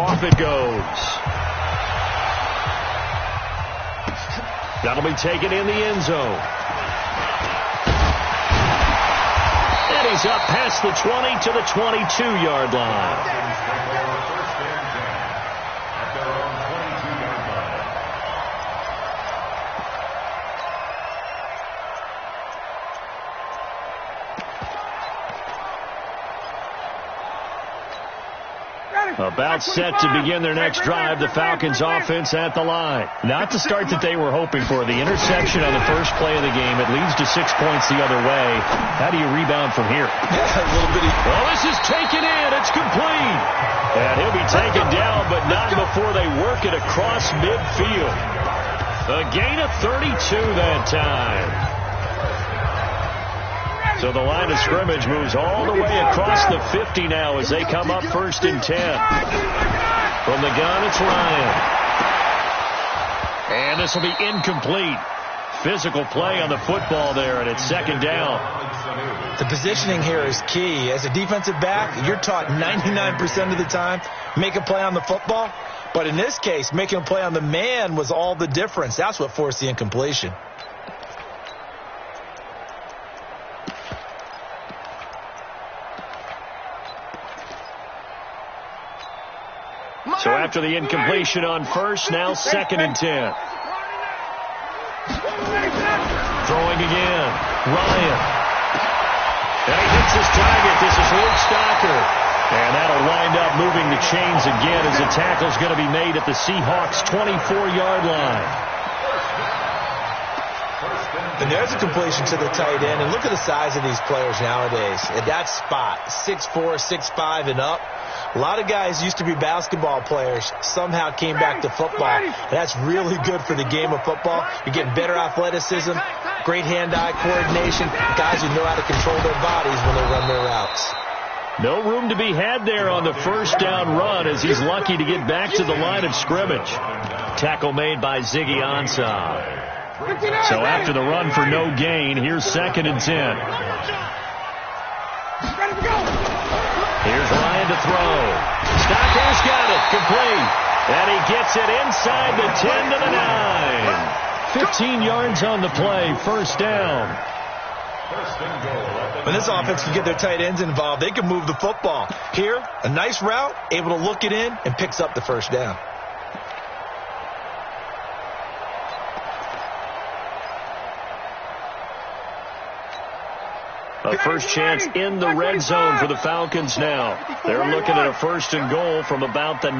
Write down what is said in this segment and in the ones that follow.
off it goes. That'll be taken in the end zone. And he's up past the 20 to the 22-yard line. About set to begin their next drive, the Falcons offense at the line. Not the start that they were hoping for. The interception on the first play of the game, it leads to 6 points the other way. How do you rebound from here? A little bitty. Well, this is taken in. It's complete. And he'll be taken down, but not before they work it across midfield. A gain of 32 that time. So the line of scrimmage moves all the way across the 50 now as they come up 1st and 10. From the gun, it's Ryan. And this will be incomplete. Physical play on the football there, and it's 2nd down. The positioning here is key. As a defensive back, you're taught 99% of the time, make a play on the football. But in this case, making a play on the man was all the difference. That's what forced the incompletion. So after the incompletion on first, now 2nd and 10. Throwing again. Ryan. And he hits his target. This is Luke Stocker. And that'll wind up moving the chains again as the tackle's going to be made at the Seahawks' 24-yard line. And there's a completion to the tight end. And look at the size of these players nowadays. At that spot, 6'4", 6'5", and up. A lot of guys used to be basketball players, somehow came back to football. And that's really good for the game of football. You're getting better athleticism, great hand-eye coordination, guys who know how to control their bodies when they run their routes. No room to be had there on the first down run as he's lucky to get back to the line of scrimmage. Tackle made by Ziggy Ansah. So after the run for no gain, here's 2nd and 10. Here's Ryan to throw. Stocker's got it. Complete. And he gets it inside the 10 to the 9. 15 yards on the play. 1st down. When this offense can get their tight ends involved, they can move the football. Here, a nice route, able to look it in, and picks up the 1st down. A first chance in the red zone for the Falcons now. They're looking at a 1st and goal from about the 9.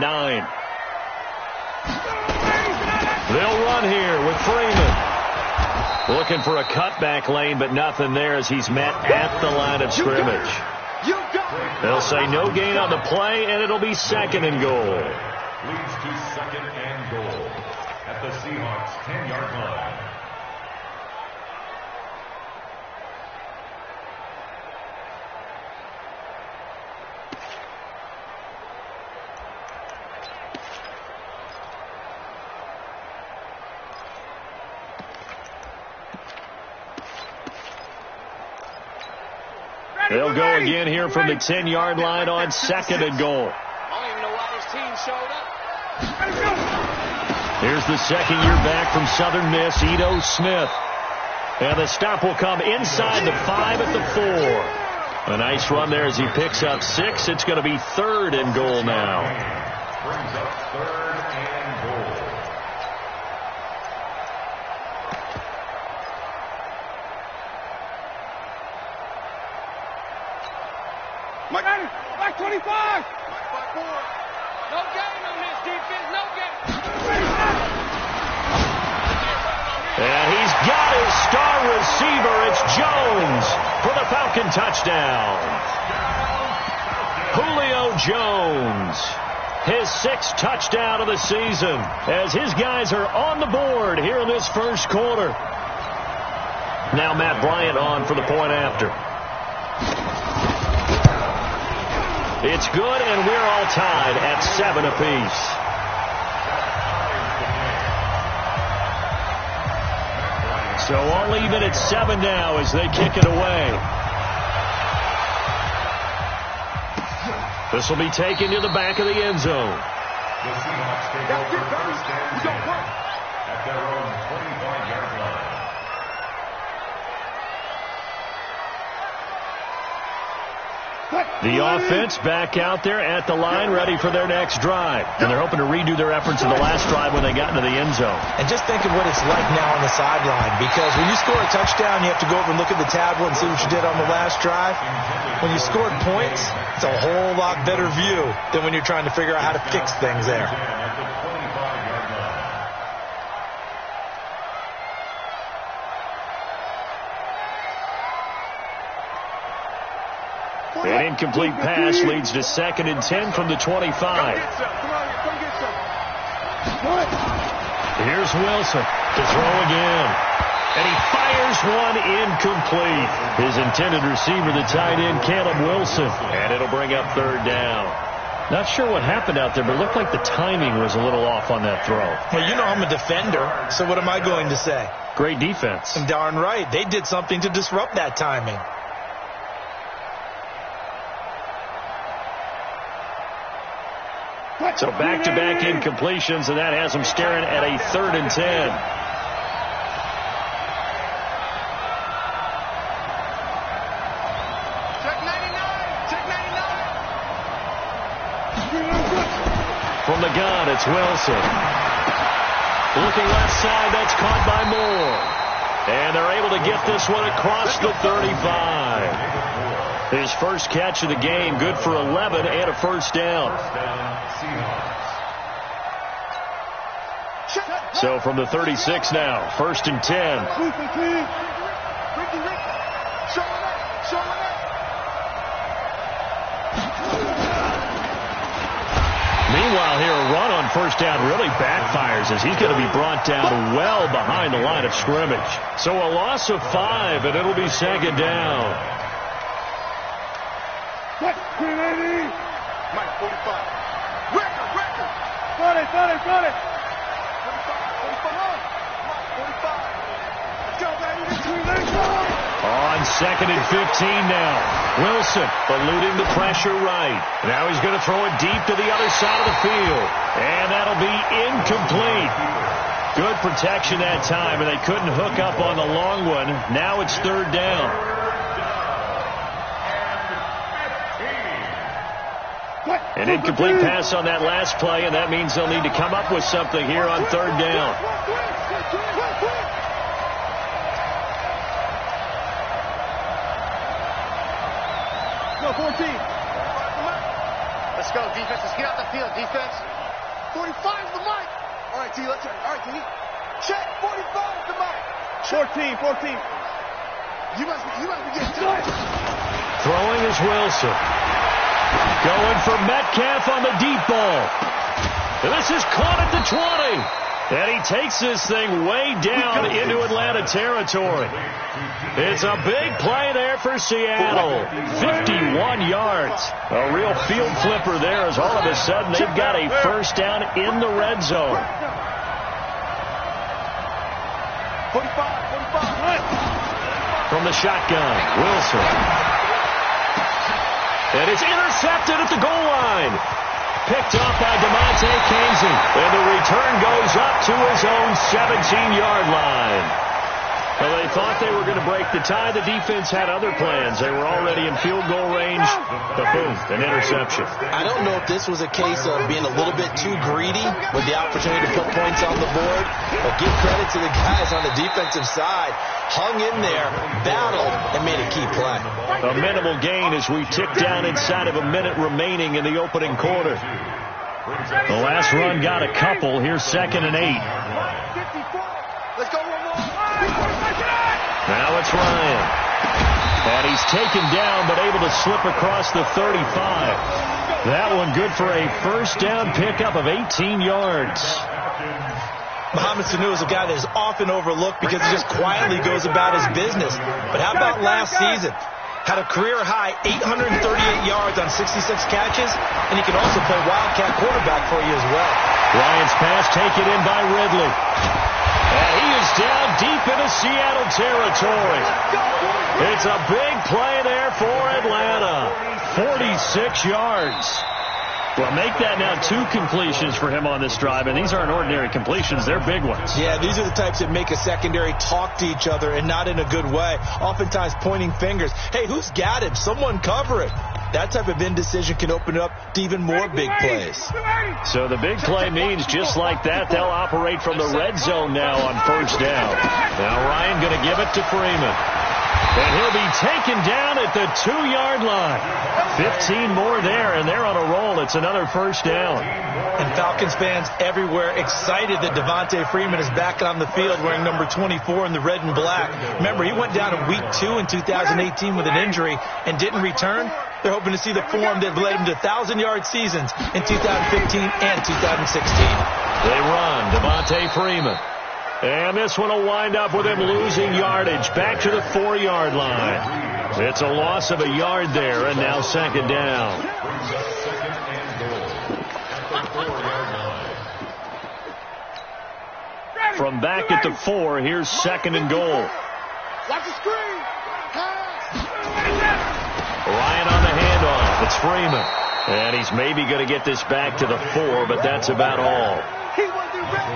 They'll run here with Freeman. Looking for a cutback lane, but nothing there as he's met at the line of scrimmage. They'll say no gain on the play, and it'll be 2nd and goal. Leads to 2nd and goal at the Seahawks' 10-yard line. They'll go again here from the 10-yard line on 2nd and goal. I don't even know why this team showed up. Here's the 2nd year back from Southern Miss, Ito Smith. And the stop will come inside the 5 at the 4. A nice run there as he picks up 6. It's going to be 3rd and goal now. Brings up 3rd and goal. Back 25. No gain on this defense. No gain. And he's got his star receiver. It's Jones for the Falcon touchdown. Julio Jones, his 6th touchdown of the season as his guys are on the board here in this 1st quarter. Now Matt Bryant on for the point after. It's good, and we're all tied at 7 apiece. So all even at 7 now as they kick it away. This will be taken to the back of the end zone. The Seahawks take over first and 10 at their own 25-yard line. The offense back out there at the line, ready for their next drive. And they're hoping to redo their efforts in the last drive when they got into the end zone. And just think of what it's like now on the sideline, because when you score a touchdown, you have to go over and look at the tablet and see what you did on the last drive. When you scored points, it's a whole lot better view than when you're trying to figure out how to fix things there. An incomplete pass leads to 2nd and 10 from the 25. Here's Wilson to throw again. And he fires one incomplete. His intended receiver, the tight end, Caleb Wilson. And it'll bring up 3rd down. Not sure what happened out there, but it looked like the timing was a little off on that throw. Well, you know I'm a defender, so what am I going to say? Great defense. And darn right. They did something to disrupt that timing. So back-to-back incompletions, and that has them staring at a 3rd and 10. Check 99. Check 99. From the gun, it's Wilson. Looking left side, that's caught by Moore. And they're able to get this one across the 35. His first catch of the game, good for 11 and a 1st down. So from the 36 now, 1st and 10. Meanwhile here, a run on 1st down really backfires as he's going to be brought down well behind the line of scrimmage. So a loss of 5, and it'll be 2nd down. Mike, 45. Record. Got it. 45. Let's go, baby. On 2nd and 15 now. Wilson eluding the pressure right. Now he's going to throw it deep to the other side of the field. And that'll be incomplete. Good protection that time, and they couldn't hook up on the long one. Now it's 3rd down. An incomplete pass on that last play, and that means they'll need to come up with something here on 3rd down. Go, 14. Let's go, defense. Let's get out the field, defense. 45 is the mic. All right, T, let's check. All right, T. Check, 45 is the mic. 14. You must be getting tired. Throwing is Wilson. Going for Metcalf on the deep ball. This is caught at the 20. And he takes this thing way down into Atlanta territory. It's a big play there for Seattle. 51 yards. A real field flipper there as all of a sudden they've got a 1st down in the red zone. 45. From the shotgun, Wilson. And it's intercepted at the goal line. Picked off by DeMonte Casey. And the return goes up to his own 17-yard line. Well, they thought they were going to break the tie. The defense had other plans. They were already in field goal range. But boom, an interception. I don't know if this was a case of being a little bit too greedy with the opportunity to put points on the board. But give credit to the guys on the defensive side. Hung in there, battled, and made a key play. A minimal gain as we tick down inside of a minute remaining in the opening quarter. The last run got a couple. Here's 2nd and 8. Let's go, one more. Now it's Ryan. And he's taken down but able to slip across the 35. That one good for a 1st down pickup of 18 yards. Mohamed Sanu is a guy that is often overlooked because he just quietly goes about his business. But how about last season? Had a career-high 838 yards on 66 catches, and he can also play wildcat quarterback for you as well. Ryan's pass taken in by Ridley. And he is down deep into Seattle territory. It's a big play there for Atlanta. 46 yards. Well, make that now 2 completions for him on this drive, and these aren't ordinary completions. They're big ones. Yeah, these are the types that make a secondary talk to each other and not in a good way, oftentimes pointing fingers. Hey, who's got him? Someone cover it. That type of indecision can open up to even more big plays. So the big play means just like that, they'll operate from the red zone now on first down. Now Ryan going to give it to Freeman. And he'll be taken down at the 2-yard line. 15 more there, and they're on a roll. It's another first down. And Falcons fans everywhere excited that Devontae Freeman is back on the field wearing number 24 in the red and black. Remember, he went down in week 2 in 2018 with an injury and didn't return. They're hoping to see the form that led him to 1,000-yard seasons in 2015 and 2016. They run, Devontae Freeman. And this one will wind up with him losing yardage back to the 4-yard line. It's a loss of a yard there, and now second down. From back at the 4, here's second and goal. Watch the screen. Ryan on the handoff. It's Freeman. And he's maybe going to get this back to the 4, but that's about all.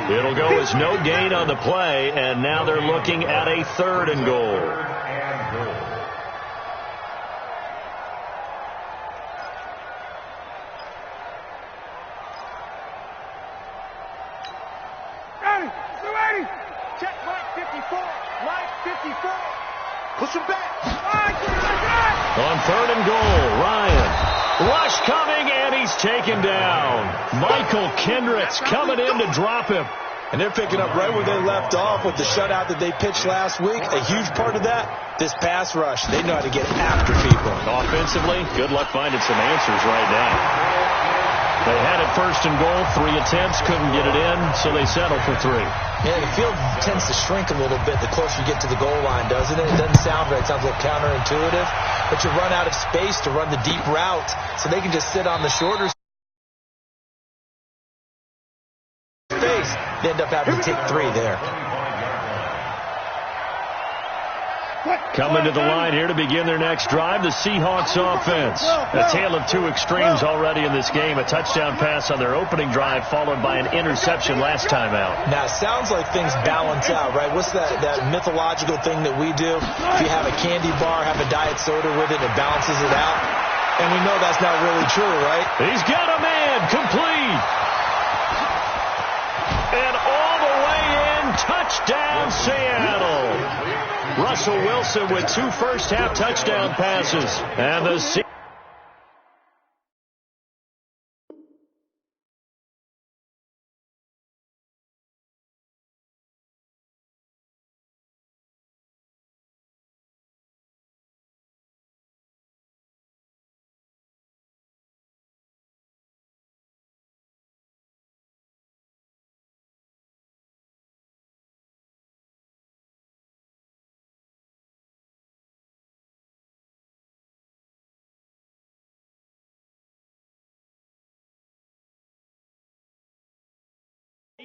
It'll go as no gain on the play, and now they're looking at a 3rd and goal. Ready. Check Mike 54. Mike 54. Push him back. On 3rd and goal, Ryan. Rush coming, and he's taken down. Michael Kendricks coming in to drop him. And they're picking up right where they left off with the shutout that they pitched last week. A huge part of that, this pass rush. They know how to get after people. Offensively, good luck finding some answers right now. They had it 1st and goal, 3 attempts, couldn't get it in, so they settle for 3. Yeah, the field tends to shrink a little bit the closer you get to the goal line, doesn't it? It doesn't sound right. It sounds like counterintuitive. But you run out of space to run the deep route, so they can just sit on the shorter space. They end up having to take 3 there. Coming to the line here to begin their next drive, the Seahawks offense. A tale of 2 extremes already in this game. A touchdown pass on their opening drive, followed by an interception last time out. Now, it sounds like things balance out, right? What's that mythological thing that we do? If you have a candy bar, have a diet soda with it, it balances it out. And we know that's not really true, right? He's got a man, complete. And all the way in, touchdown Seattle. Russell Wilson with 2 first-half touchdown passes. And the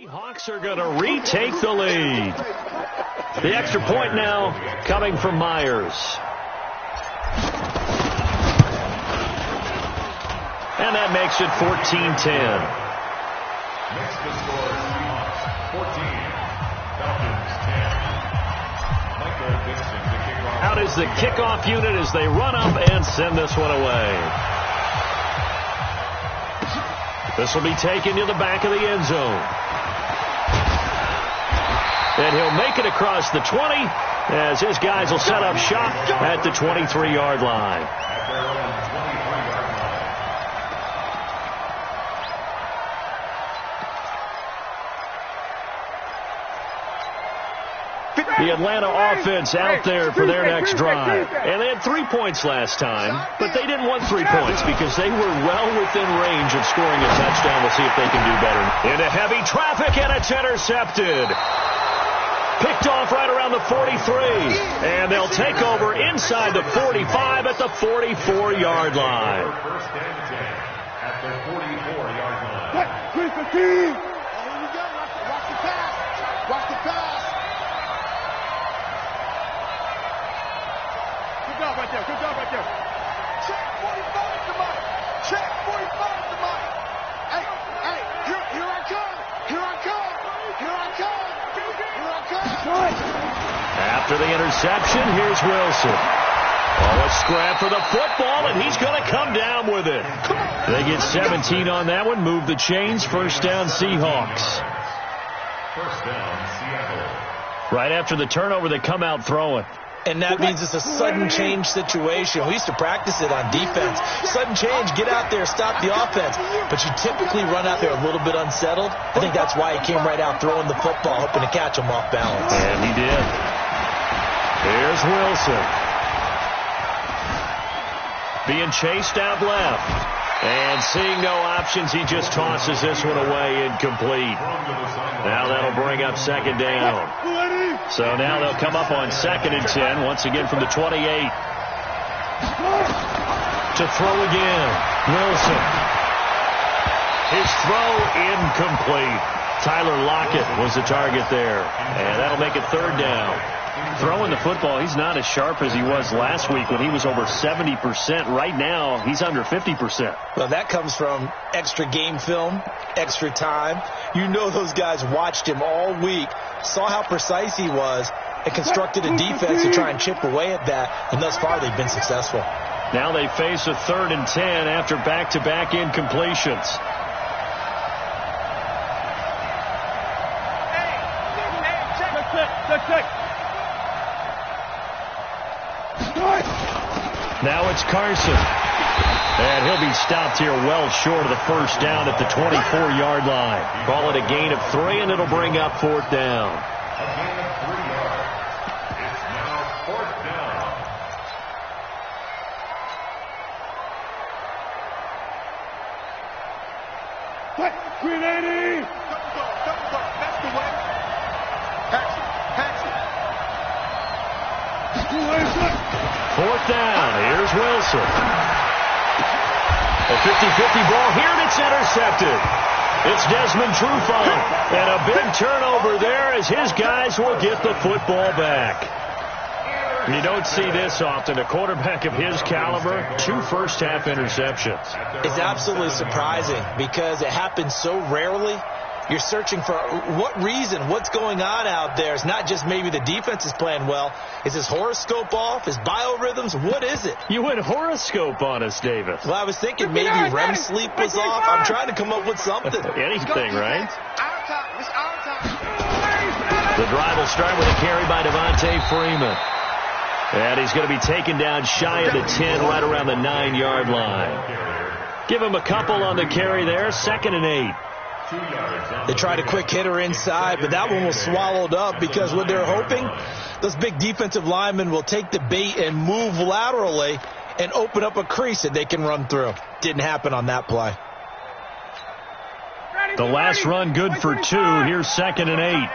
Hawks are going to retake the lead. The extra point now coming from Myers. And that makes it 14-10. Makes the score Seahawks 14, Falcons 10. Michael Dixon, the kickoff. Out is the kickoff unit as they run up and send this one away. This will be taken to the back of the end zone. And he'll make it across the 20 as his guys will set up shop at the 23-yard line. At their own 23-yard line. The Atlanta offense out there for their next drive. And they had 3 points last time, but they didn't want 3 points because they were well within range of scoring a touchdown. We'll see if they can do better. Into heavy traffic, and it's intercepted. Picked off right around the 43. And they'll take over inside the 45 at the 44-yard line. First and 10 at the 44-yard line. Here we go. Watch the pass. Watch the pass. Good job right there. Check 45 to Mike. Check 45 to Mike. After the interception, here's Wilson. Oh, a scrap for the football, and he's going to come down with it. They get 17 on that one, move the chains, first down Seahawks. First down, Seattle. Right after the turnover, they come out throwing. And that means it's a sudden change situation. We used to practice it on defense. Sudden change, get out there, stop the offense. But you typically run out there a little bit unsettled. I think that's why he came right out throwing the football, hoping to catch him off balance. And he did. Here's Wilson. Being chased out left. And seeing no options, he just tosses this one away incomplete. Now that'll bring up second down. So now they'll come up on 2nd and 10, once again from the 28. To throw again, Wilson. His throw incomplete. Tyler Lockett was the target there. And that'll make it 3rd down. Throwing the football, he's not as sharp as he was last week when he was over 70%. Right now, he's under 50%. Well, that comes from extra game film, extra time. You know those guys watched him all week, saw how precise he was, and constructed a defense to try and chip away at that, and thus far they've been successful. Now they face a 3rd and 10 after back-to-back incompletions. Now it's Carson. And he'll be stopped here well short of the first down at the 24-yard line. Call it a gain of 3, and it'll bring up 4th down. A gain of 3 yards. It's now 4th down. What? 380! That's the way. Pass it. 4th down. Here's Wilson. A 50-50 ball here, and it's intercepted. It's Desmond Trufant. And a big turnover there as his guys will get the football back. You don't see this often. A quarterback of his caliber, 2 first-half interceptions. It's absolutely surprising because it happens so rarely. You're searching for what reason, what's going on out there. It's not just maybe the defense is playing well. Is his horoscope off? His biorhythms? What is it? You went horoscope on us, David. Well, I was thinking maybe REM sleep was off. I'm trying to come up with something. Anything, right? Our time. It's our time. The drive will start with a carry by Devontae Freeman. And he's going to be taken down shy of the 10, right around the 9-yard line. Give him a couple on the carry there, 2nd and 8. They tried a quick hitter inside, but that one was swallowed up because what they're hoping, those big defensive linemen will take the bait and move laterally and open up a crease that they can run through. Didn't happen on that play. The last run good for 2. Here's 2nd and 8.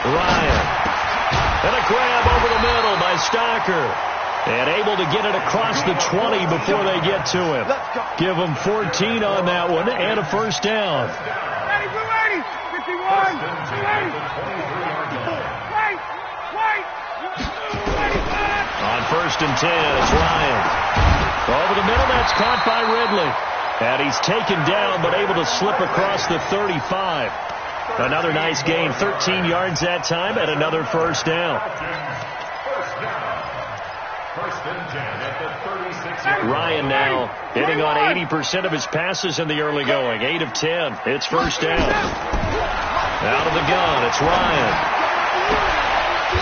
Ryan. And a grab over the middle by Stocker. And able to get it across the 20 before they get to him. Give him 14 on that one and a first down. Ready, 51. On 1st and 10, it's Ryan. Over the middle, that's caught by Ridley. And he's taken down, but able to slip across the 35. Another nice gain, 13 yards that time, and another first down. Ryan now hitting on 80% of his passes in the early going. 8 of 10. It's first down. Out of the gun, it's Ryan.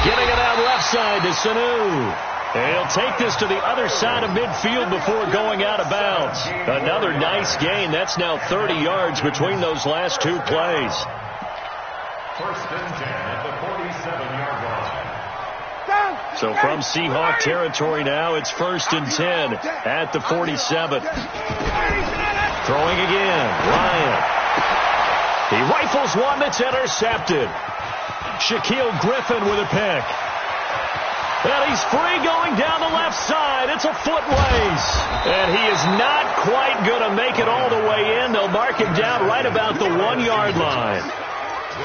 Getting it out left side to Sanu. And he'll take this to the other side of midfield before going out of bounds. Another nice gain. That's now 30 yards between those last 2 plays. First and 10 at the 47-yard line. So from Seahawk territory now, it's 1st and 10 at the 47. Throwing again, Ryan. He rifles one that's intercepted. Shaquille Griffin with a pick. And he's free going down the left side. It's a foot race. And he is not quite going to make it all the way in. They'll mark him down right about the 1-yard line.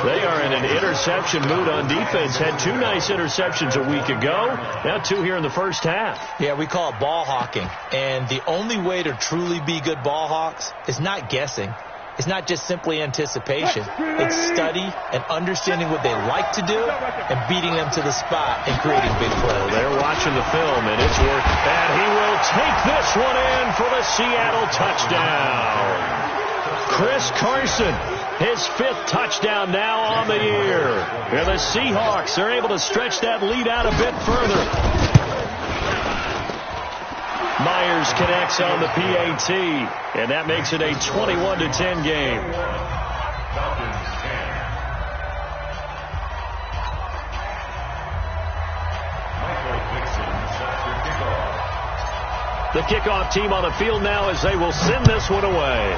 They are in an interception mood on defense. Had 2 nice interceptions a week ago. Now 2 here in the first half. Yeah, we call it ball hawking. And the only way to truly be good ball hawks is not guessing. is not just simply anticipation. It's study and understanding what they like to do and beating them to the spot and creating big plays. They're watching the film, and it's working. And he will take this one in for the Seattle touchdown. Chris Carson, his 5th touchdown now on the year. And the Seahawks are able to stretch that lead out a bit further. Myers connects on the PAT, and that makes it a 21-10 game. The kickoff team on the field now as they will send this one away.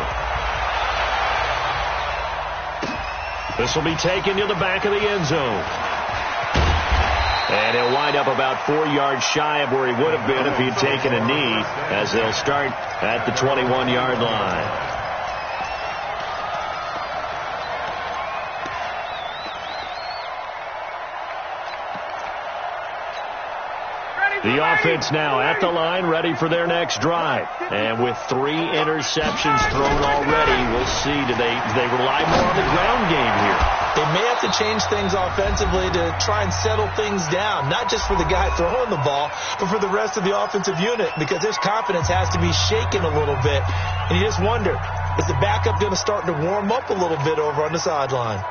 This will be taken to the back of the end zone. And he'll wind up about 4 yards shy of where he would have been if he had taken a knee, as they'll start at the 21-yard line. The offense now at the line, ready for their next drive. And with 3 interceptions thrown already, we'll see, do they rely more on the ground game here? They may have to change things offensively to try and settle things down, not just for the guy throwing the ball, but for the rest of the offensive unit, because his confidence has to be shaken a little bit. And you just wonder, is the backup going to start to warm up a little bit over on the sideline?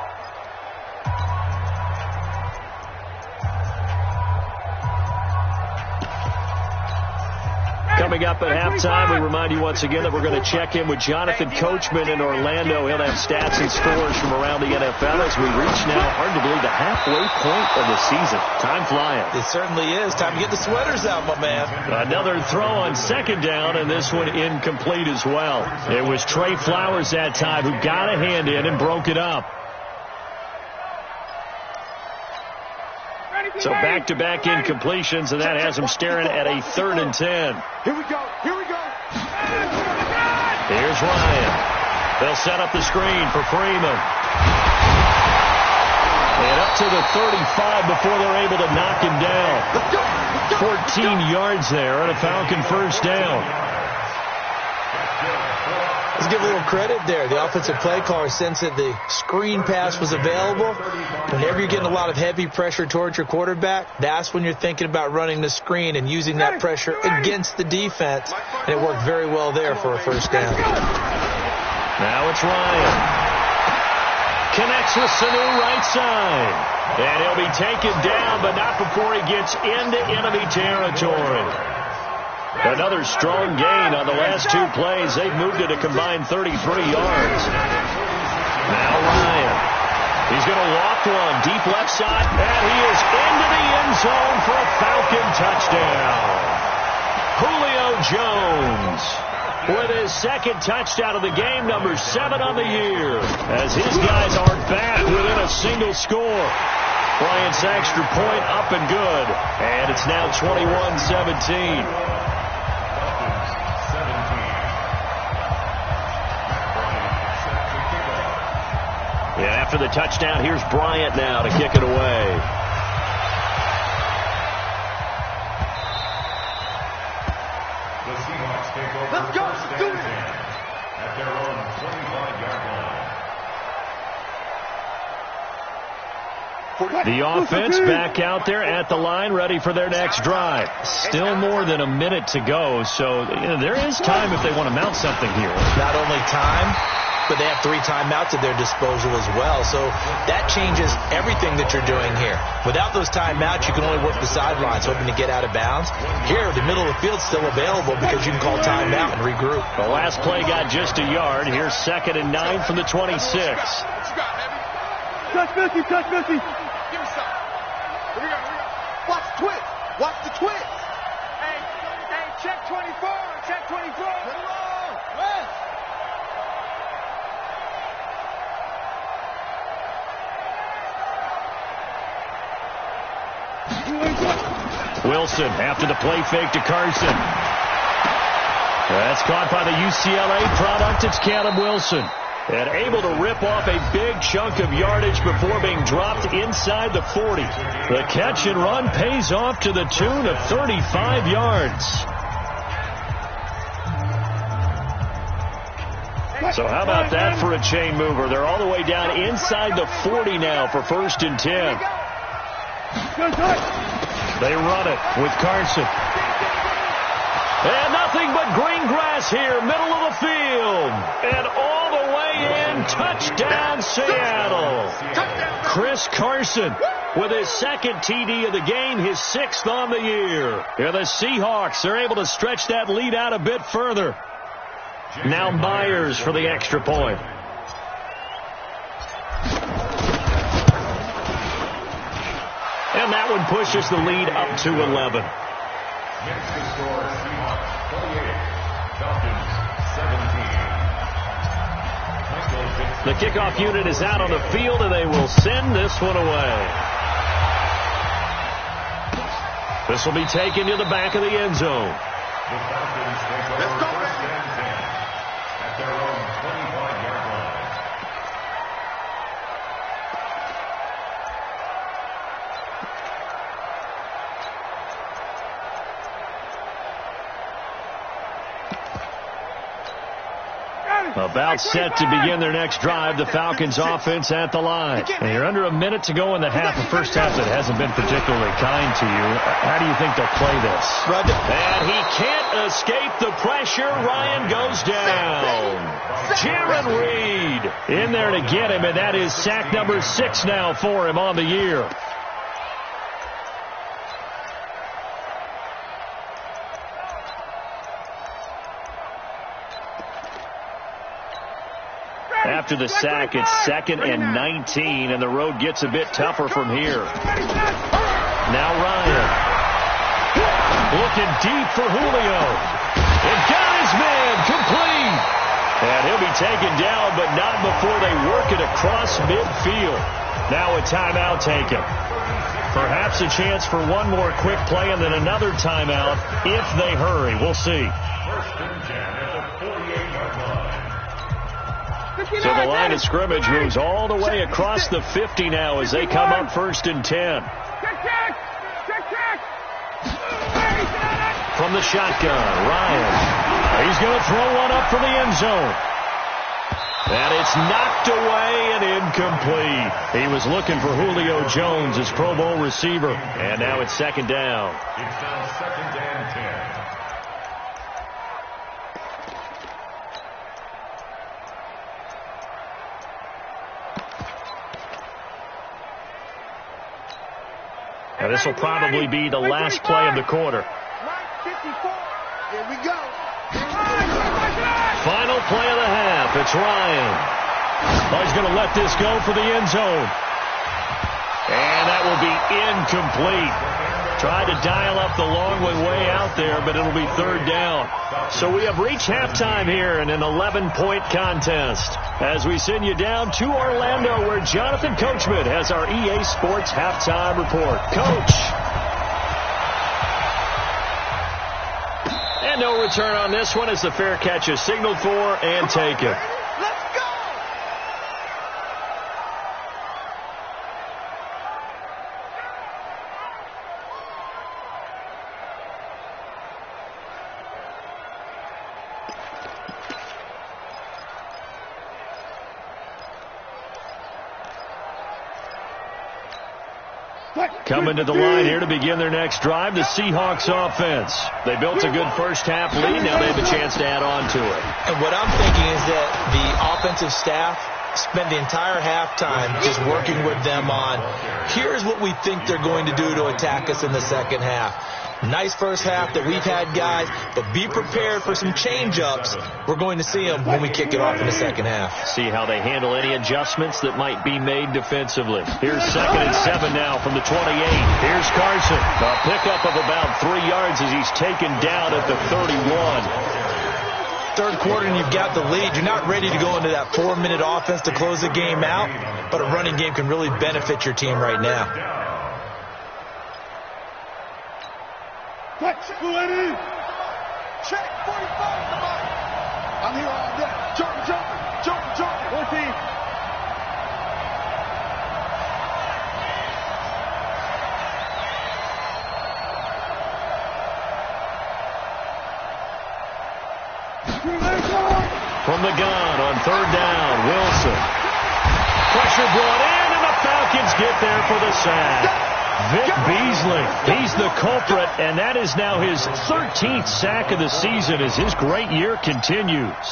Coming up at halftime, we remind you once again that we're going to check in with Jonathan Coachman in Orlando. He'll have stats and scores from around the NFL as we reach now, hard to believe, the halfway point of the season. Time flying. It certainly is. Time to get the sweaters out, my man. Another throw on 2nd down, and this one incomplete as well. It was Trey Flowers that time who got a hand in and broke it up. So back-to-back incompletions, and that has him staring at a 3rd and 10. Here we go. Here we go. Here's Ryan. They'll set up the screen for Freeman. And up to the 35 before they're able to knock him down. 14 yards there and a Falcon 1st down. Let's give a little credit there. The offensive play caller sensed that the screen pass was available. Whenever you're getting a lot of heavy pressure towards your quarterback, that's when you're thinking about running the screen and using that pressure against the defense. And it worked very well there for a 1st down. Now it's Ryan. Connects with Sanu right side. And he'll be taken down, but not before he gets into enemy territory. Another strong gain on the last 2 plays. They've moved it a combined 33 yards. Now Ryan. He's going to walk one. Deep left side. And he is into the end zone for a Falcon touchdown. Julio Jones with his 2nd touchdown of the game, number 7 on the year, as his guys aren't back within a single score. Bryant's extra point up and good. And it's now 21-17. Yeah, after the touchdown, here's Bryant now to kick it away. The Seahawks take over. Let's go. First Do and it. 10 at their own 25-yard line. The offense back out there at the line, ready for their next drive. Still more than a minute to go, so there is time if they want to mount something here. Not only time, but they have 3 timeouts at their disposal as well. So that changes everything that you're doing here. Without those timeouts, you can only work the sidelines, hoping to get out of bounds. Here, the middle of the field's still available because you can call timeout and regroup. The last play got just a yard. Here's 2nd and 9 from the 26. Touch Missy, touch Missy. Give me some. Here we go, here we go. Watch the twist. Watch the twist. Hey, check 24. Check 24. Put it on. West. Wilson after the play fake to Carson. That's caught by the UCLA product. It's Caleb Wilson. And able to rip off a big chunk of yardage before being dropped inside the 40. The catch and run pays off to the tune of 35 yards. So how about that for a chain mover? They're all the way down inside the 40 now for 1st and 10. They run it with Carson. And nothing but green grass here, middle of the field. And all the way in, touchdown Seattle. Chris Carson with his 2nd TD of the game, his 6th on the year. And the Seahawks are able to stretch that lead out a bit further. Now Myers for the extra point. And that one pushes the lead up to 11. Next to score, Seahawks 48, Falcons 17. The kickoff unit is out on the field, and they will send this one away. This will be taken to the back of the end zone. The Falcons take over 1st and 10 at their own 25-yard line. About set to begin their next drive, the Falcons offense at the line. And you're under a minute to go in the half. The first half that hasn't been particularly kind to you. How do you think they'll play this? And he can't escape the pressure. Ryan goes down. Jaron Reed in there to get him, and that is sack number 6 now for him on the year. After the sack, it's 2nd and 19, and the road gets a bit tougher from here. Now Ryan. Looking deep for Julio. And got his man complete. And he'll be taken down, but not before they work it across midfield. Now a timeout taken. Perhaps a chance for one more quick play and then another timeout if they hurry. We'll see. 1st and 10 at the 48-yard line. So the line of scrimmage moves all the way across the 50 now as they come up 1st and 10. From the shotgun, Ryan. He's going to throw one up for the end zone. And it's knocked away and incomplete. He was looking for Julio Jones, his Pro Bowl receiver. And now it's 2nd down. It's now 2nd and 10. Now this will probably be the last play of the quarter. Here we go. Final play of the half. It's Ryan. Oh, he's going to let this go for the end zone. And that will be incomplete. Tried to dial up the long one way out there, but it'll be 3rd down. So we have reached halftime here in an 11-point contest. As we send you down to Orlando, where Jonathan Coachman has our EA Sports halftime report. Coach. And no return on this one as the fair catch is signaled for and taken. Let's go. Coming to the line here to begin their next drive, the Seahawks offense. They built a good first half lead. Now they have a chance to add on to it. And what I'm thinking is that the offensive staff spend the entire halftime just working with them on, here's what we think they're going to do to attack us in the second half. Nice first half that we've had, guys, but be prepared for some change-ups. We're going to see them when we kick it off in the second half. See how they handle any adjustments that might be made defensively. Here's 2nd and 7 now from the 28. Here's Carson. A pickup of about 3 yards as he's taken down at the 31. Third quarter and you've got the lead. You're not ready to go into that 4-minute offense to close the game out, but a running game can really benefit your team right now. Check 45 the ball. I'm here all day. Jumping. 14. From the gun, run on third down. Wilson. Pressure brought in, and the Falcons get there for the sack. Vic Beasley, he's the culprit, and that is now his 13th sack of the season as his great year continues.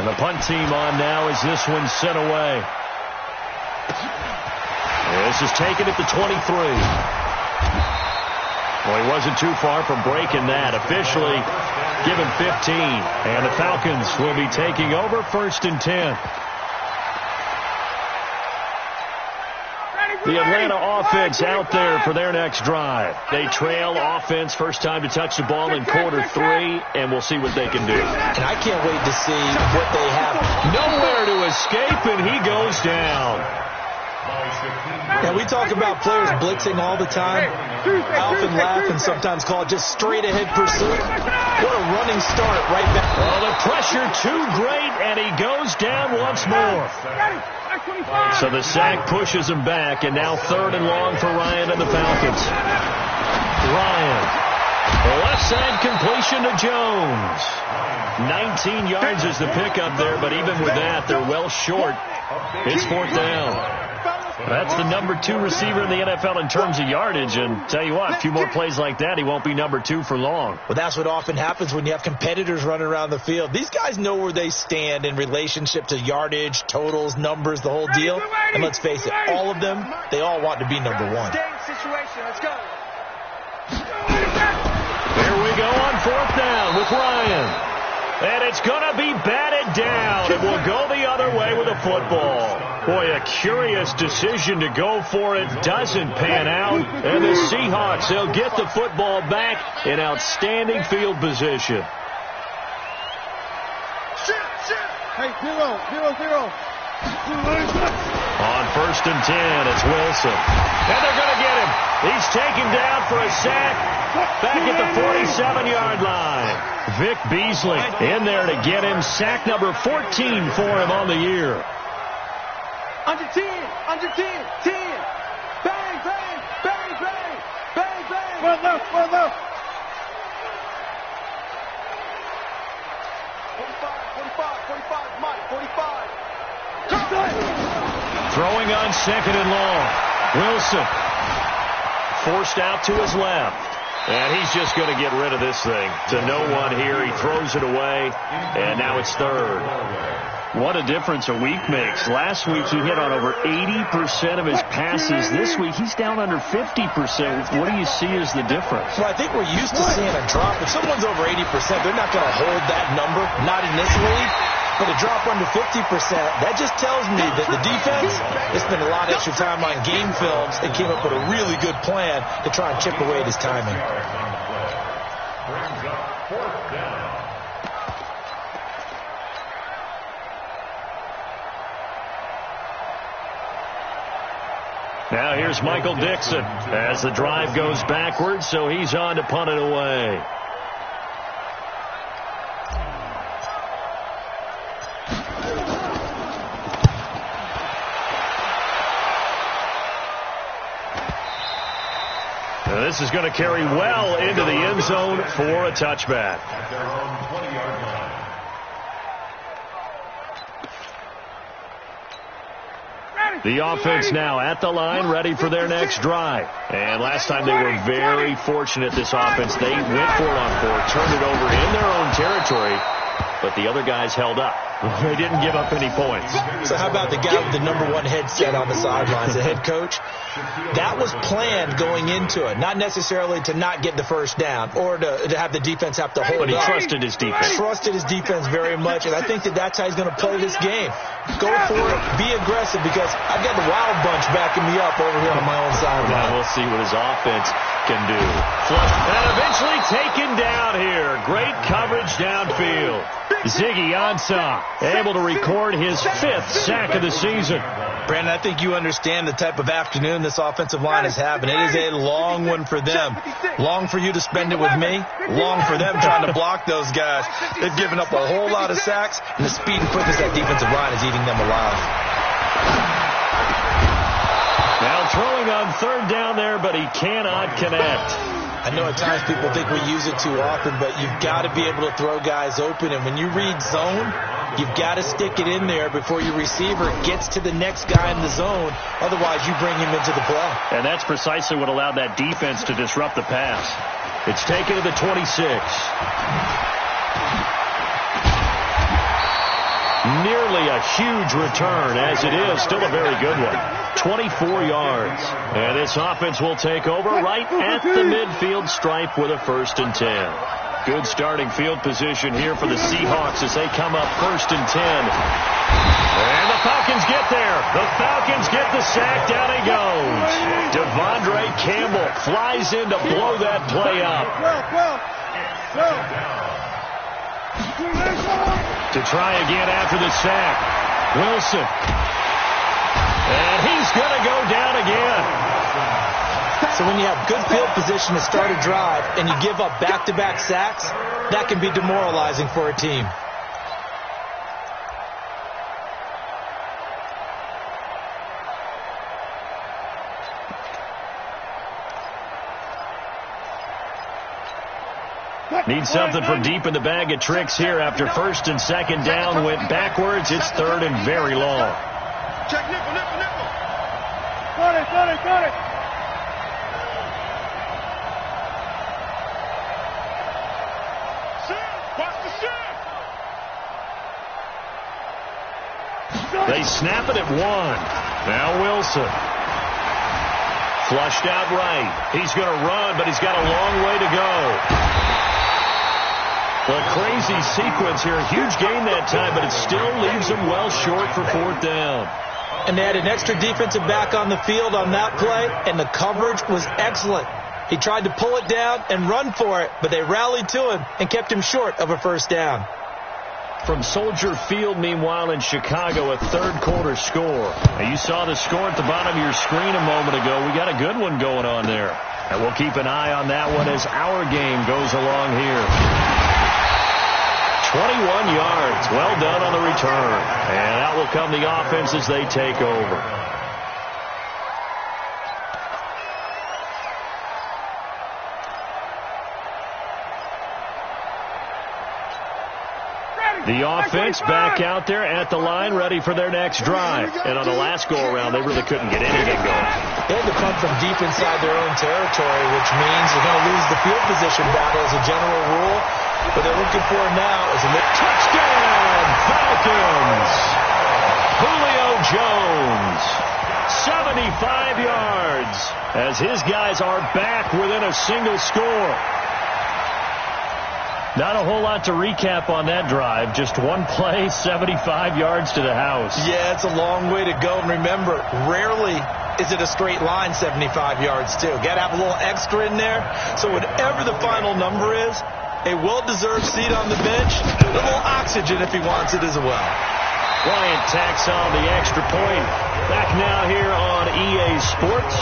And the punt team on now as this one's sent away. This is taken at the 23. Well, he wasn't too far from breaking that. Officially given 15. And the Falcons will be taking over 1st and 10. The Atlanta offense out there for their next drive. They trail offense, first time to touch the ball in quarter 3, and we'll see what they can do. And I can't wait to see what they have. Nowhere to escape, and he goes down. And we talk about players blitzing all the time. I often laugh and sometimes call it just straight-ahead pursuit. What a running start right back. Well, the pressure too great, and he goes down once more. So the sack pushes him back, and now 3rd and long for Ryan and the Falcons. Ryan, left side completion to Jones. 19 yards is the pickup there, but even with that, they're well short. It's 4th down. That's the number 2 receiver in the NFL in terms of yardage, and tell you what, a few more plays like that, he won't be number 2 for long. Well, that's what often happens when you have competitors running around the field. These guys know where they stand in relationship to yardage, totals, numbers, the whole deal. And let's face it, all of them, they all want to be number 1. Let's go. Here we go on 4th down with Ryan. And it's going to be batted down. It will go the other way with a football. Boy, a curious decision to go for it. Doesn't pan out. And the Seahawks, they'll get the football back in outstanding field position. Hey, 0-0-0. On 1st and 10, it's Wilson. And they're going to get him. He's taken down for a sack back at the 47-yard line. Vic Beasley in there to get him. Sack number 14 for him on the year. Under 10, 10. Bang, bang, bang, bang, bang, bang. One left. 45, Mike, 45. Throwing on 2nd and long. Wilson forced out to his left. And he's just going to get rid of this thing. To no one here. He throws it away. And now it's 3rd. What a difference a week makes. Last week he hit on over 80% of his passes. This week he's down under 50%. What do you see as the difference? Well, I think we're used to seeing a drop. If someone's over 80%, they're not going to hold that number. Not in this league. But a drop under 50%, that just tells me that the defense has spent a lot of extra time on game films and came up with a really good plan to try and chip away at his timing. Now here's Michael Dixon as the drive goes backwards, so he's on to punt it away. Now this is going to carry well into the end zone for a touchback. The offense now at the line, ready for their next drive. And last time they were very fortunate, this offense. They went for it on 4, turned it over in their own territory, but the other guys held up. They didn't give up any points. So how about the guy with the number 1 headset on the sidelines, the head coach? That was planned going into it, not necessarily to not get the first down or to have the defense have to hold But he up. trusted his defense. Trusted his defense very much, and I think that's how he's going to play this game. Go for it, be aggressive, because I've got the Wild Bunch backing me up over here on my own sideline. Now we'll see what his offense can do. Flush, and eventually taken down here. Great coverage downfield. Ziggy Ansah able to record his 5th sack of the season. Brandon, I think you understand the type of afternoon this offensive line is having. It is a long one for them. Long for you to spend it with me. Long for them trying to block those guys. They've given up a whole lot of sacks, and the speed and quickness of that defensive line is eating them alive. Now throwing on 3rd down there, but he cannot connect. I know at times people think we use it too often, but you've got to be able to throw guys open. And when you read zone, you've got to stick it in there before your receiver gets to the next guy in the zone. Otherwise, you bring him into the play. And that's precisely what allowed that defense to disrupt the pass. It's taken to the 26. Nearly a huge return, as it is still a very good one. 24 yards. And this offense will take over right at the midfield stripe with a 1st and 10. Good starting field position here for the Seahawks as they come up 1st and 10. And the Falcons get there. The Falcons get the sack. Down he goes. Devondre Campbell flies in to blow that play up. To try again after the sack. Wilson. And he's going to go down again. So when you have good field position to start a drive and you give up back-to-back sacks, that can be demoralizing for a team. Need something from deep in the bag of tricks here after 1st and 2nd down went backwards. It's 3rd and very long. Check nickel. Got it. Watch the They snap it at 1. Now Wilson. Flushed out right. He's going to run, but he's got a long way to go. A crazy sequence here. Huge gain that time, but it still leaves him well short for 4th down. And they had an extra defensive back on the field on that play, and the coverage was excellent. He tried to pull it down and run for it, but they rallied to him and kept him short of a 1st down. From Soldier Field, meanwhile, in Chicago, a 3rd quarter score. Now, you saw the score at the bottom of your screen a moment ago. We got a good one going on there. And we'll keep an eye on that one as our game goes along here. 21 yards. Well done on the return. And out will come the offense as they take over. The offense back out there at the line, ready for their next drive. And on the last go-around, they really couldn't get anything going. They had to punt from deep inside their own territory, which means they're going to lose the field position battle as a general rule. What they're looking for now is a touchdown, Falcons! Julio Jones, 75 yards, as his guys are back within a single score. Not a whole lot to recap on that drive. Just one play, 75 yards to the house. Yeah, it's a long way to go. And remember, rarely is it a straight line 75 yards, too. Got to have a little extra in there. So whatever the final number is, a well-deserved seat on the bench, a little oxygen if he wants it as well. Bryant tacks on the extra point. Back now here on EA Sports.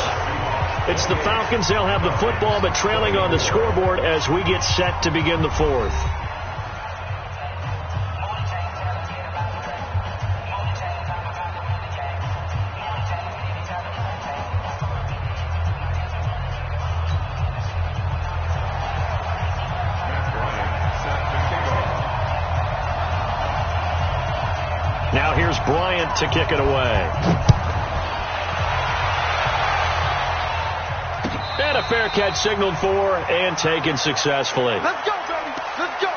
It's the Falcons. They'll have the football, but trailing on the scoreboard as we get set to begin the 4th. Now here's Bryant to kick it away. And a fair catch signaled for and taken successfully. Let's go, baby. Let's go.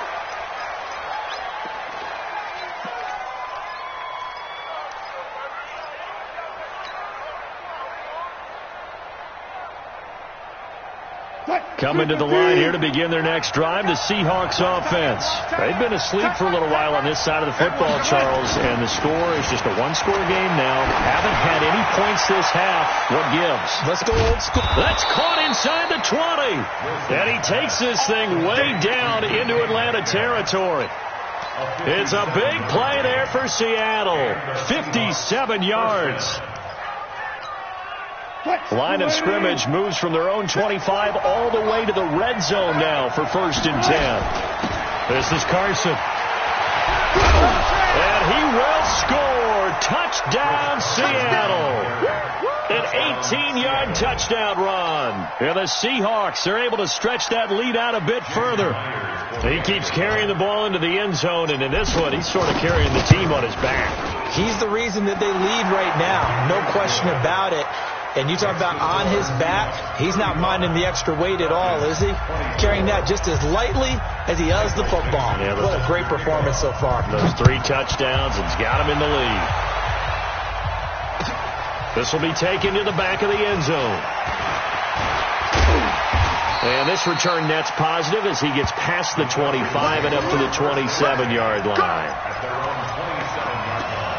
Coming to the line here to begin their next drive, the Seahawks offense. They've been asleep for a little while on this side of the football, Charles, and the score is just a one-score game now. Haven't had any points this half. What gives? Let's go old school. That's caught inside the 20. And he takes this thing way down into Atlanta territory. It's a big play there for Seattle. 57 yards. Line of scrimmage moves from their own 25 all the way to the red zone now for 1st and 10. This is Carson. And he will score. Touchdown, Seattle. An 18-yard touchdown run. And the Seahawks are able to stretch that lead out a bit further. He keeps carrying the ball into the end zone, and in this one, he's sort of carrying the team on his back. He's the reason that they lead right now. No question about it. And you talk about on his back, he's not minding the extra weight at all, is he? Carrying that just as lightly as he does the football. Yeah, what a great performance so far. Those 3 touchdowns, it's got him in the lead. This will be taken to the back of the end zone. And this return net's positive as he gets past the 25 and up to the 27-yard line. At their own 27-yard line.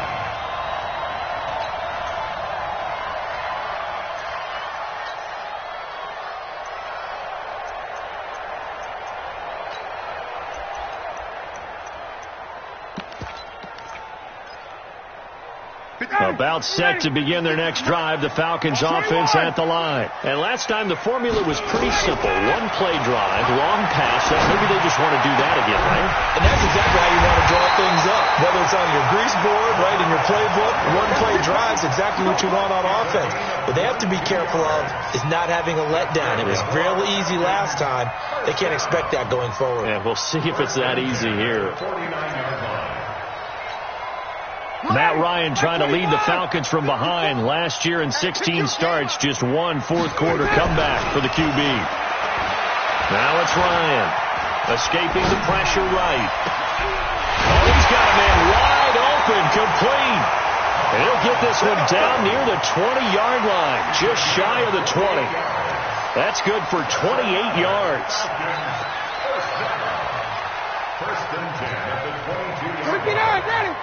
About set to begin their next drive, the Falcons offense at the line. And last time the formula was pretty simple. 1-play drive, long pass. Maybe they just want to do that again, right? And that's exactly how you want to draw things up. Whether it's on your grease board, right, in your playbook, 1-play drive's exactly what you want on offense. What they have to be careful of is not having a letdown. It was real easy last time. They can't expect that going forward. Yeah, we'll see if it's that easy here. 49-yard line. Matt Ryan trying to lead the Falcons from behind. Last year in 16 starts, just 1 fourth-quarter comeback for the QB. Now it's Ryan, escaping the pressure right. Oh, he's got a man wide open, complete. And he'll get this one down near the 20-yard line, just shy of the 20. That's good for 28 yards. First and 10 at the 22-yard line.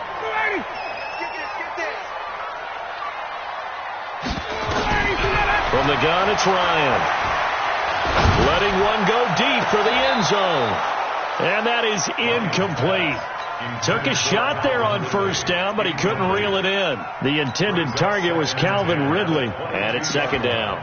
From the gun, it's Ryan. Letting one go deep for the end zone. And that is incomplete. Took a shot there on first down, but he couldn't reel it in. The intended target was Calvin Ridley, and it's second down.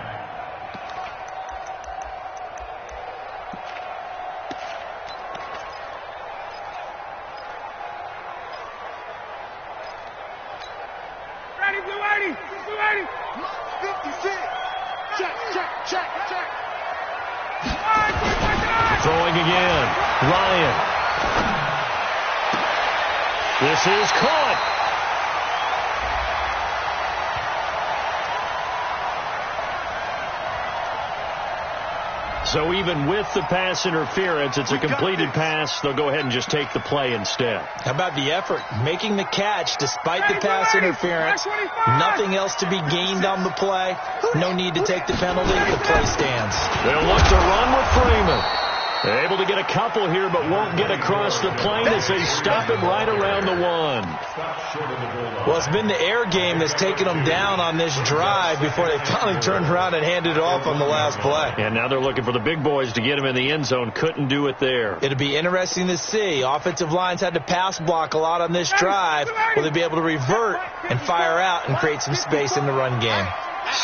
Throwing again. Ryan. This is caught. So even with the pass interference, it's a completed pass. They'll go ahead and just take the play instead. How about the effort? Making the catch despite the pass interference. Nothing else to be gained on the play. No need to take the penalty. The play stands. They'll look to run with Freeman. They're able to get a couple here, but won't get across the plane as they stop him right around the 1. Well, it's been the air game that's taken them down on this drive before they finally turned around and handed it off on the last play. And now they're looking for the big boys to get him in the end zone. Couldn't do it there. It'll be interesting to see. Offensive lines had to pass block a lot on this drive. Will they be able to revert and fire out and create some space in the run game?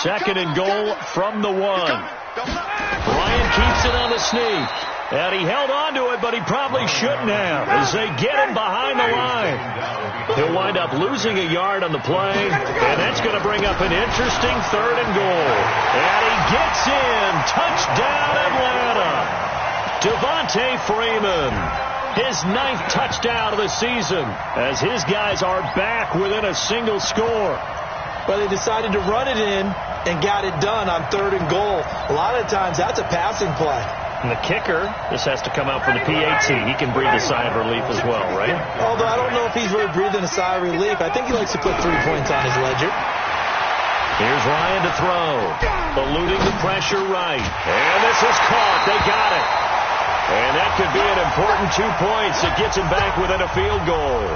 Second and goal from the 1. Ryan keeps it on the sneak. And he held on to it, but he probably shouldn't have as they get him behind the line. He'll wind up losing a yard on the play, and that's going to bring up an interesting 3rd and goal. And he gets in. Touchdown, Atlanta. Devontae Freeman, his 9th touchdown of the season as his guys are back within a single score. Well, they decided to run it in and got it done on 3rd and goal. A lot of times that's a passing play. And the kicker, this has to come out from the PAT. He can breathe a sigh of relief as well, right? Although I don't know if he's really breathing a sigh of relief. I think he likes to put 3 points on his ledger. Here's Ryan to throw. Eluding the pressure right. And this is caught. They got it. And that could be an important 2 points. It gets him back within a field goal.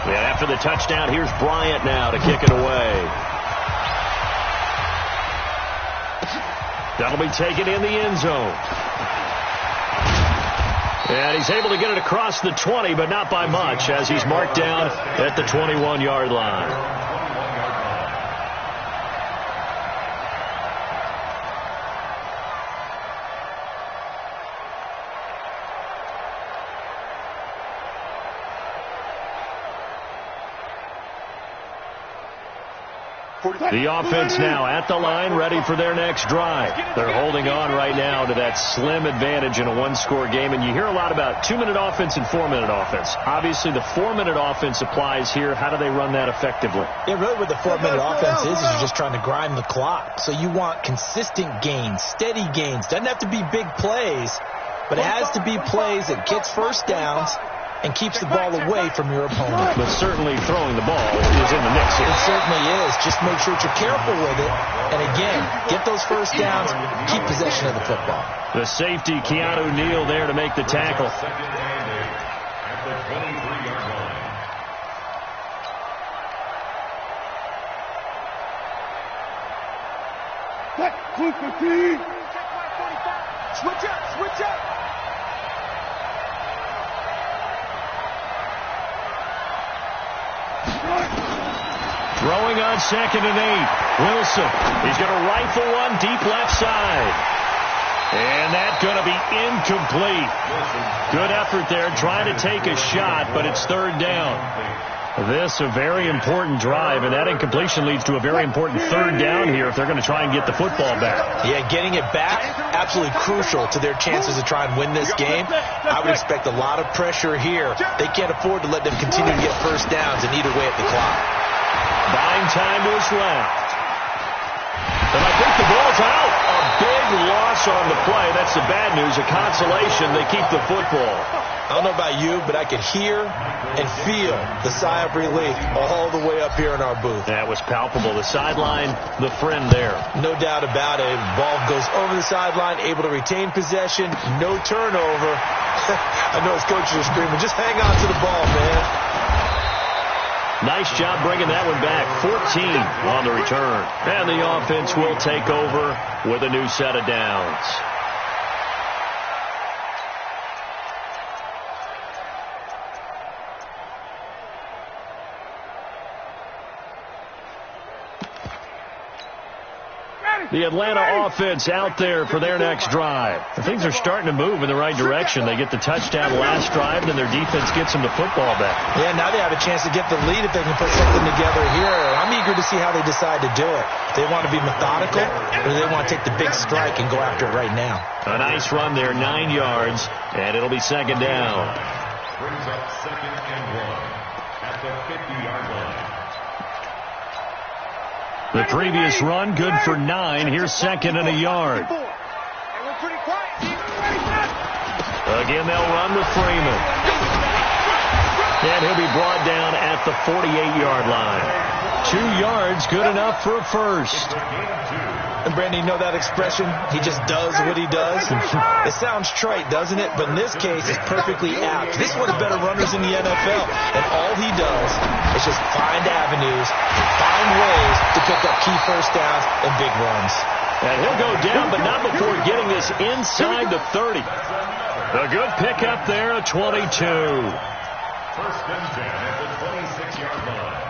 Yeah, after the touchdown, here's Bryant now to kick it away. That'll be taken in the end zone. And he's able to get it across the 20, but not by much, as he's marked down at the 21-yard line. The offense now at the line, ready for their next drive. They're holding on right now to that slim advantage in a one-score game, and you hear a lot about 2-minute offense and 4-minute offense. Obviously, the 4-minute offense applies here. How do they run that effectively? Yeah, really what the 4-minute offense is you're just trying to grind the clock. So you want consistent gains, steady gains. Doesn't have to be big plays, but it has to be plays that gets first downs and keeps the ball away from your opponent. But certainly throwing the ball is in the mix here. It certainly is. Just make sure that you're careful with it. And again, get those first downs, keep possession of the football. The safety, Keanu Neal, there to make the tackle. Second and 8 at the 23-yard line. Switch up, switch up. Throwing on 2nd and 8. Wilson, he's going to rifle one deep left side. And that's going to be incomplete. Good effort there, trying to take a shot, but it's 3rd down. This a very important drive, and that incompletion leads to a very important 3rd down here if they're going to try and get the football back. Yeah, getting it back, absolutely crucial to their chances to try and win this game. I would expect a lot of pressure here. They can't afford to let them continue to get first downs and eat away at the clock. Buying time to his left. And I think the ball's out. A big loss on the play. That's the bad news. A consolation. They keep the football. I don't know about you, but I could hear and feel the sigh of relief all the way up here in our booth. That was palpable. The sideline, the friend there. No doubt about it. Ball goes over the sideline, able to retain possession, no turnover. I know his coaches are screaming, just hang on to the ball, man. Nice job bringing that one back. 14 on the return. And the offense will take over with a new set of downs. The Atlanta offense out there for their next drive. Things are starting to move in the right direction. They get the touchdown last drive, and their defense gets them the football back. Yeah, now they have a chance to get the lead if they can put something together here. I'm eager to see how they decide to do it. They want to be methodical, or do they want to take the big strike and go after it right now? A nice run there, 9 yards, and it'll be 2nd down. Brings up 2nd and 1 at the 50-yard line. The previous run, good for 9. Here's 2nd and a yard. Again, they'll run with Freeman. And he'll be brought down at the 48-yard line. 2 yards, good enough for a first. And Brandon, you know that expression? He just does what he does. It sounds trite, doesn't it? But in this case, it's perfectly apt. This one's better runners in the NFL. And all he does is just find avenues, find ways to pick up key first downs and big runs. And he'll go down, but not before getting this inside the 30. A good pickup there, a 22. 1st and 10 at the 26-yard line.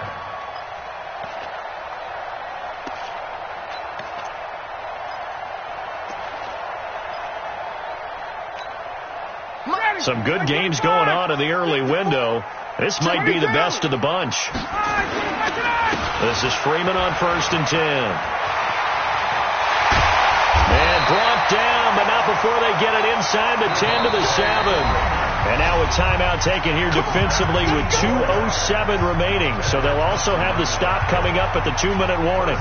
Some good games going on in the early window. This might be the best of the bunch. This is Freeman on 1st and 10. And brought down, but not before they get it inside the 10 to the 7. And now a timeout taken here defensively with 2:07 remaining. So they'll also have the stop coming up at the 2-minute warning.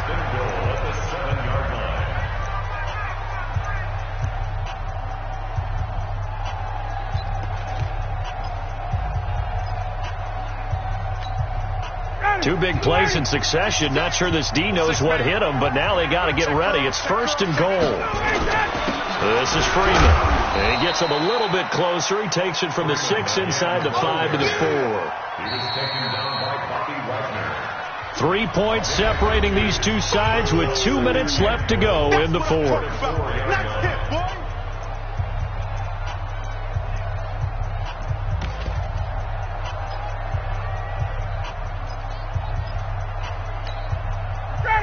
Two big plays in succession. Not sure this D knows what hit him, but now they got to get ready. It's 1st and goal. This is Freeman. And he gets him a little bit closer. He takes it from the 6 inside the 5 to the 4. He was taken down by Bobby Wagner. 3 points separating these two sides with 2 minutes left to go in the 4th.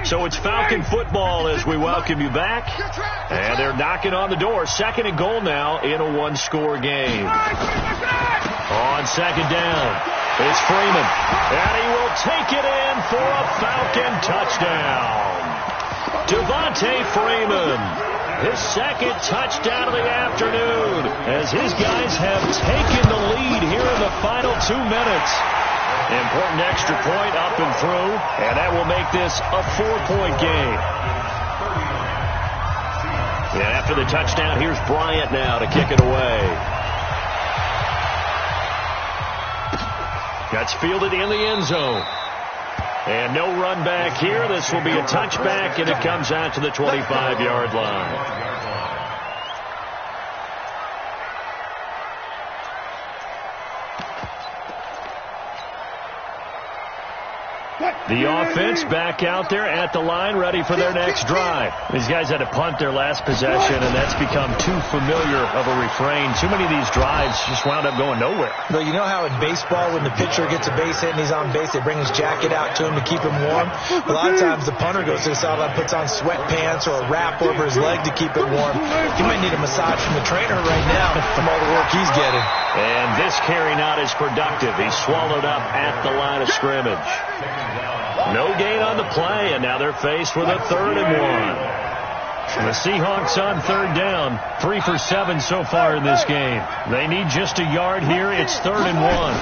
So it's Falcon football as we welcome you back. And they're knocking on the door. 2nd and goal now in a one-score game. On 2nd down. It's Freeman, and he will take it in for a Falcon touchdown. Devontae Freeman, his second touchdown of the afternoon, as his guys have taken the lead here in the final 2 minutes. Important extra point up and through, and that will make this a 4-point game. And after the touchdown, here's Bryant now to kick it away. That's fielded in the end zone. And no run back here. This will be a touchback, and it comes out to the 25-yard line. The offense back out there at the line, ready for their next drive. These guys had to punt their last possession, and that's become too familiar of a refrain. Too many of these drives just wound up going nowhere. But you know how in baseball, when the pitcher gets a base hit and he's on base, they bring his jacket out to him to keep him warm? A lot of times the punter goes to the sideline, puts on sweatpants or a wrap over his leg to keep it warm. He might need a massage from the trainer right now from all the work he's getting. And this carry not as productive. He's swallowed up at the line of scrimmage. No gain on the play, and now they're faced with a 3rd and 1. The Seahawks on 3rd down, 3 for 7 so far in this game. They need just a yard here. It's 3rd and 1.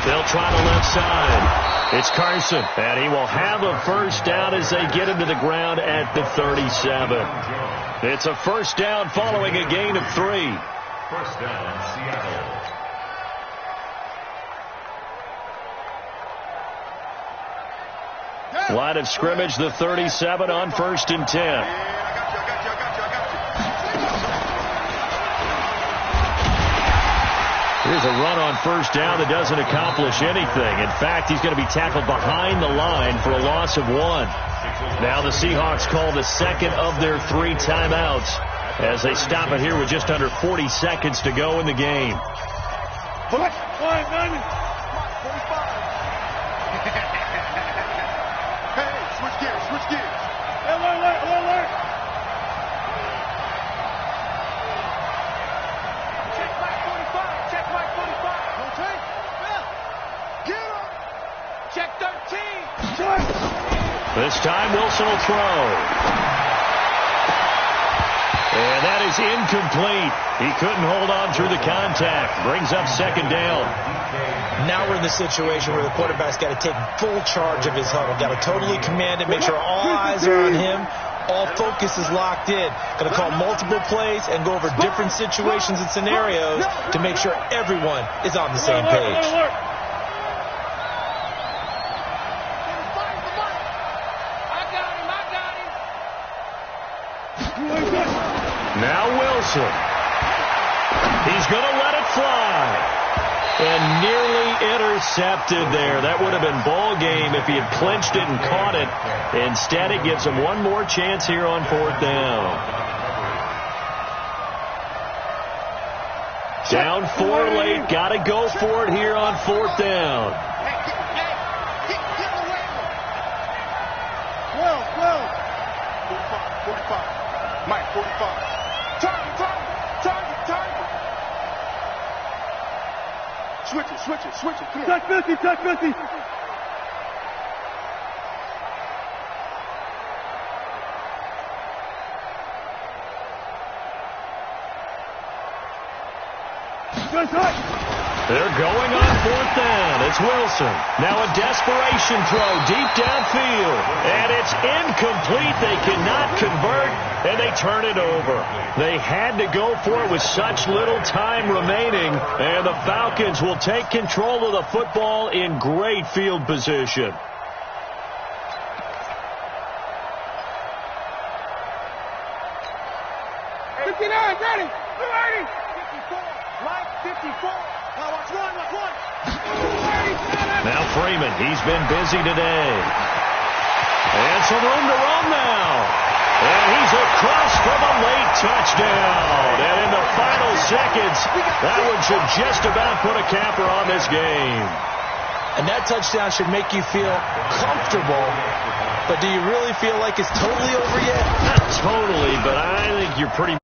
They'll try the left side. It's Carson, and he will have a first down as they get him to the ground at the 37. It's a first down following a gain of 3. First down, Seattle. Line of scrimmage, the 37 on 1st and 10. Here's a run on first down that doesn't accomplish anything. In fact, he's going to be tackled behind the line for a loss of 1. Now the Seahawks call the second of their 3 timeouts as they stop it here with just under 40 seconds to go in the game. Switch gears. Alert. Check my 45. Don't take. Get up. Check 13. This time Wilson will throw. And that is incomplete. He couldn't hold on through the contact. Brings up 2nd down. Now we're in the situation where the quarterback's got to take full charge of his huddle. Got to totally command it, make sure all eyes are on him. All focus is locked in. Got to call multiple plays and go over different situations and scenarios to make sure everyone is on the same page. Now Wilson. He's going to let it fly. And nearly intercepted there. That would have been ball game if he had clinched it and caught it. Instead, it gives him one more chance here on 4th down. Down 4 late. Got to go for it here on 4th down. Get away. 45. Mike, 45. Target. Switch it. Come on. Touch 50. They're going on 4th down. It's Wilson. Now a desperation throw deep downfield. And it's incomplete. They cannot convert, and they turn it over. They had to go for it with such little time remaining, and the Falcons will take control of the football in great field position. Ready. 54. Now watch one. Now Freeman, he's been busy today. And some room to run now. And he's across for the late touchdown. And in the final seconds, that one should just about put a capper on this game. And that touchdown should make you feel comfortable. But do you really feel like it's totally over yet? Not totally, but I think you're pretty